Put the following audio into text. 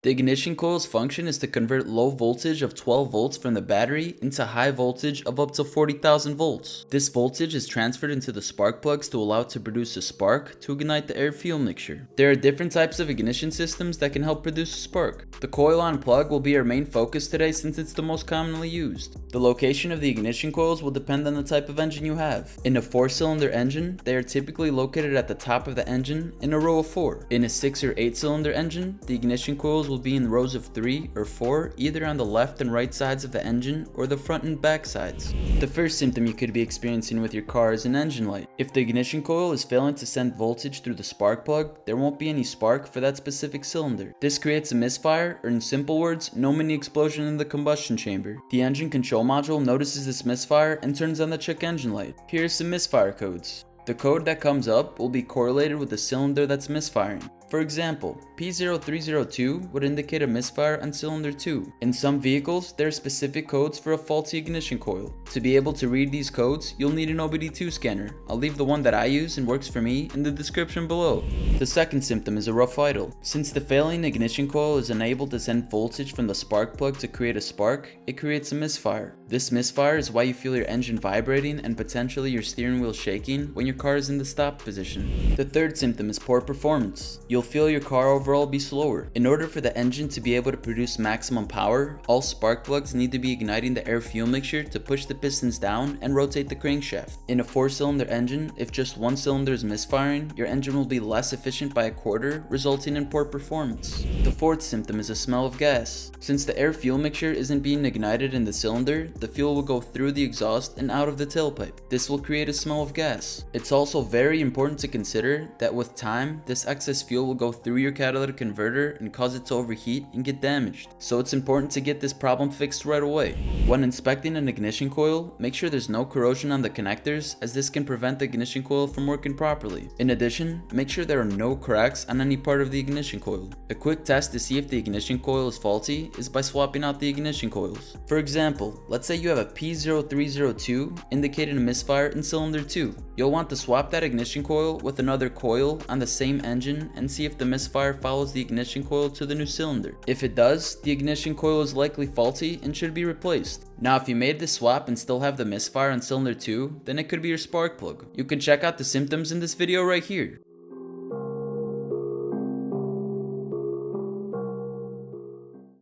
The ignition coil's function is to convert low voltage of 12 volts from the battery into high voltage of up to 40,000 volts. This voltage is transferred into the spark plugs to allow it to produce a spark to ignite the air-fuel mixture. There are different types of ignition systems that can help produce a spark. The coil-on plug will be our main focus today since it's the most commonly used. The location of the ignition coils will depend on the type of engine you have. In a 4-cylinder engine, they are typically located at the top of the engine in a row of 4. In a 6 or 8-cylinder engine, the ignition coils will be in rows of 3 or 4, either on the left and right sides of the engine or the front and back sides. The first symptom you could be experiencing with your car is an engine light. If the ignition coil is failing to send voltage through the spark plug, there won't be any spark for that specific cylinder. This creates a misfire, or in simple words, no mini explosion in the combustion chamber. The engine control module notices this misfire and turns on the check engine light. Here are some misfire codes. The code that comes up will be correlated with the cylinder that's misfiring. For example, P0302 would indicate a misfire on cylinder 2. In some vehicles, there are specific codes for a faulty ignition coil. To be able to read these codes, you'll need an OBD2 scanner. I'll leave the one that I use and works for me in the description below. The second symptom is a rough idle. Since the failing ignition coil is unable to send voltage from the spark plug to create a spark, it creates a misfire. This misfire is why you feel your engine vibrating and potentially your steering wheel shaking when your car is in the stop position. The third symptom is poor performance. You'll feel your car overall be slower. In order for the engine to be able to produce maximum power, all spark plugs need to be igniting the air-fuel mixture to push the pistons down and rotate the crankshaft. In a 4-cylinder engine, if just one cylinder is misfiring, your engine will be less efficient by a quarter, resulting in poor performance. The fourth symptom is a smell of gas. Since the air-fuel mixture isn't being ignited in the cylinder, the fuel will go through the exhaust and out of the tailpipe. This will create a smell of gas. It's also very important to consider that with time, this excess fuel will go through your catalytic converter and cause it to overheat and get damaged. So it's important to get this problem fixed right away. When inspecting an ignition coil, make sure there's no corrosion on the connectors, as this can prevent the ignition coil from working properly. In addition, make sure there are no cracks on any part of the ignition coil. A quick test to see if the ignition coil is faulty is by swapping out the ignition coils. For example, let's say you have a P0302 indicating a misfire in cylinder 2. You'll want to swap that ignition coil with another coil on the same engine and see if the misfire follows the ignition coil to the new cylinder. If it does, the ignition coil is likely faulty and should be replaced. Now, if you made this swap and still have the misfire on cylinder 2, then it could be your spark plug. You can check out the symptoms in this video right here.